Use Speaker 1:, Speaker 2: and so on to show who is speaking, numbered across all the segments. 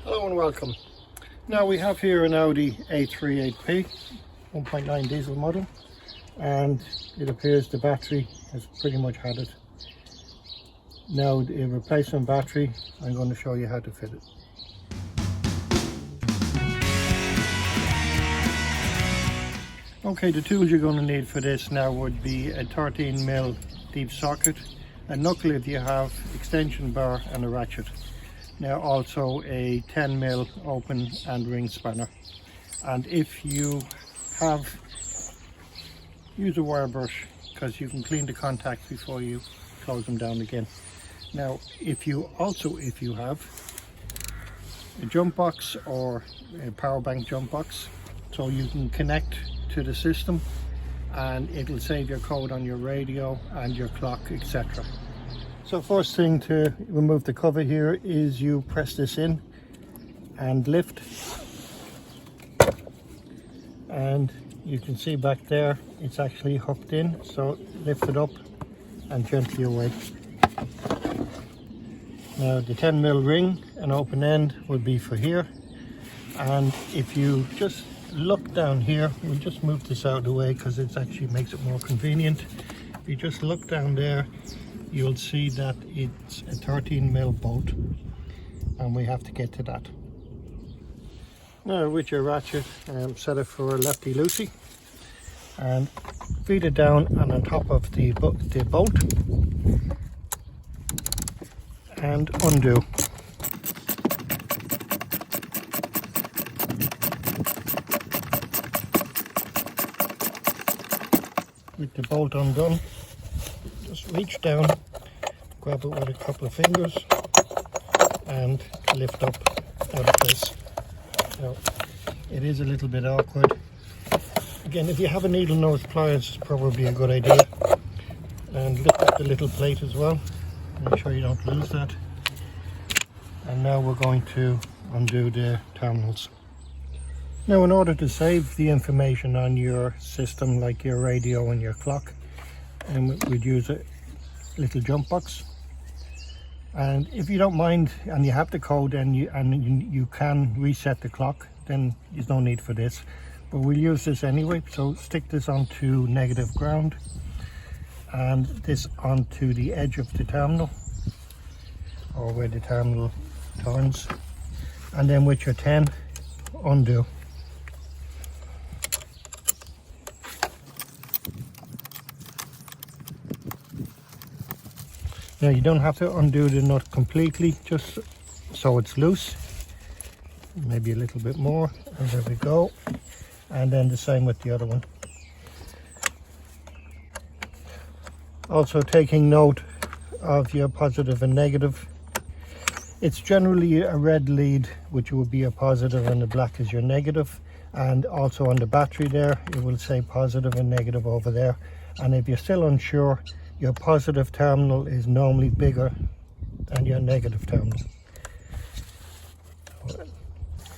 Speaker 1: Hello and welcome. Now we have here an Audi A38P 1.9 diesel model, and it appears the battery has pretty much had it. Now the replacement battery, I'm going to show you how to fit it. Okay, the tools you're going to need for this now would be a 13mm deep socket, a knuckle if you have, extension bar and a ratchet. Now also a 10mm open and ring spanner. And if you have, use a wire brush because you can clean the contacts before you close them down again. Now if you have a jump box or a power bank jump box, so you can connect to the system and it'll save your code on your radio and your clock, etc. So first thing to remove the cover here is you press this in and lift, and you can see back there it's actually hooked in, so lift it up and gently away. Now the 10mm ring and open end will be for here, and if you just look down here, we'll just move this out of the way because it actually makes it more convenient. If you just look down there, you'll see that it's a 13mm bolt, and we have to get to that. Now with your ratchet, set it for a lefty loosey and feed it down and on top of the bolt and undo. With the bolt undone, just reach down, grab it with a couple of fingers and lift up out of place. Now, it is a little bit awkward. Again, if you have a needle nose pliers, it's probably a good idea. And lift up the little plate as well. Make sure you don't lose that. And now we're going to undo the terminals. Now in order to save the information on your system, like your radio and your clock, we'd use a little jump box. And if you don't mind and you have the code and you can reset the clock, then there's no need for this. But we'll use this anyway, so stick this onto negative ground and this onto the edge of the terminal, or where the terminal turns, and then with your 10, undo. Now you don't have to undo the nut completely, just so it's loose, maybe a little bit more, and there we go. And then the same with the other one. Also taking note of your positive and negative. It's generally a red lead, which will be a positive, and the black is your negative. And also on the battery there, it will say positive and negative over there. And if you're still unsure, your positive terminal is normally bigger than your negative terminal.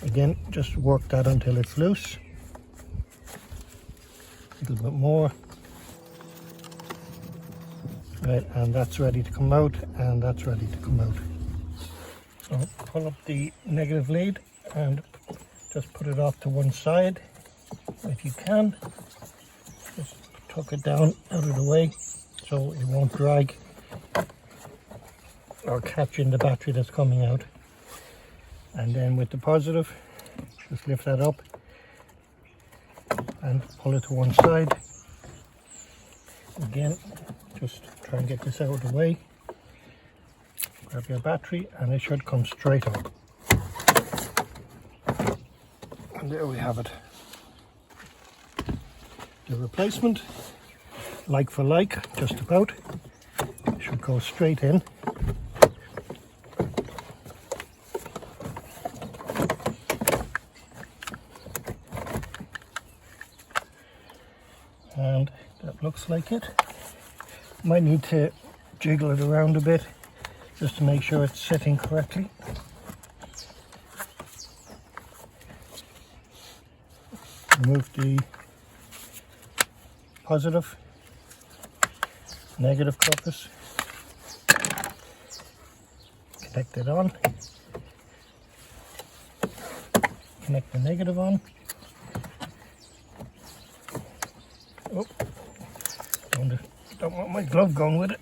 Speaker 1: Again, just work that until it's loose. A little bit more. Right, and that's ready to come out, and that's ready to come out. So pull up the negative lead and just put it off to one side if you can. Just tuck it down out of the way so it won't drag or catch in the battery that's coming out. And then with the positive, just lift that up and pull it to one side. Again, just try and get this out of the way. Grab your battery and it should come straight up. And there we have it. The replacement, like for like, just about, should go straight in. And that looks like it. Might need to jiggle it around a bit just to make sure it's sitting correctly. Remove the positive, negative compass, connect it on, connect the negative on. Oh, don't want my glove going with it.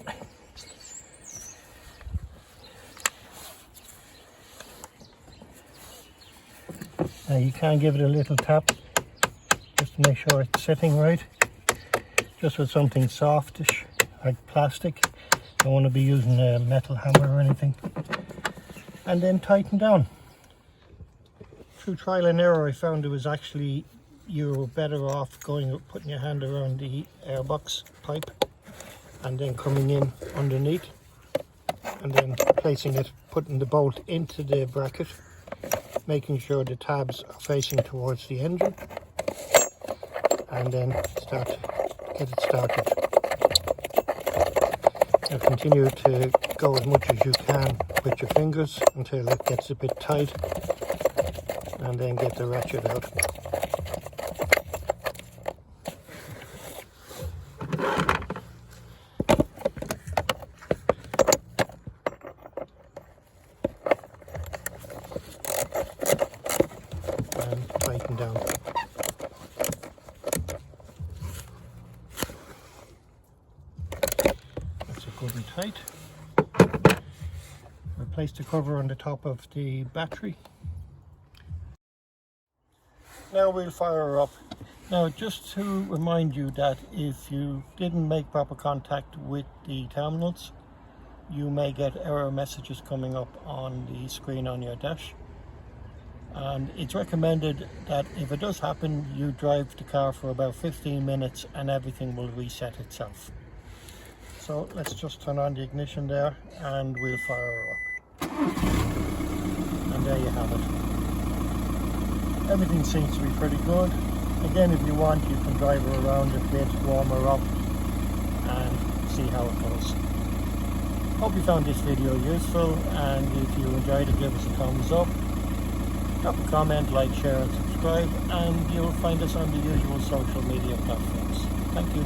Speaker 1: Now you can give it a little tap just to make sure it's sitting right. Just with something softish like plastic. Don't want to be using a metal hammer or anything. And then tighten down. Through trial and error I found it was actually you were better off putting your hand around the airbox pipe and then coming in underneath and then placing it, putting the bolt into the bracket, making sure the tabs are facing towards the engine, and then get it started. Now continue to go as much as you can with your fingers until it gets a bit tight, and then get the ratchet out. And tighten down. That's a good and tight. Replace the cover on the top of the battery. Now we'll fire her up. Now just to remind you that if you didn't make proper contact with the terminals, you may get error messages coming up on the screen on your dash. And it's recommended that if it does happen, you drive the car for about 15 minutes and everything will reset itself. So let's just turn on the ignition there and we'll fire her up. And there you have it. Everything seems to be pretty good. Again, if you want, you can drive her around a bit, warm her up and see how it goes. Hope you found this video useful, and if you enjoyed it, give us a thumbs up. Drop a comment, like, share and subscribe, and you'll find us on the usual social media platforms. Thank you.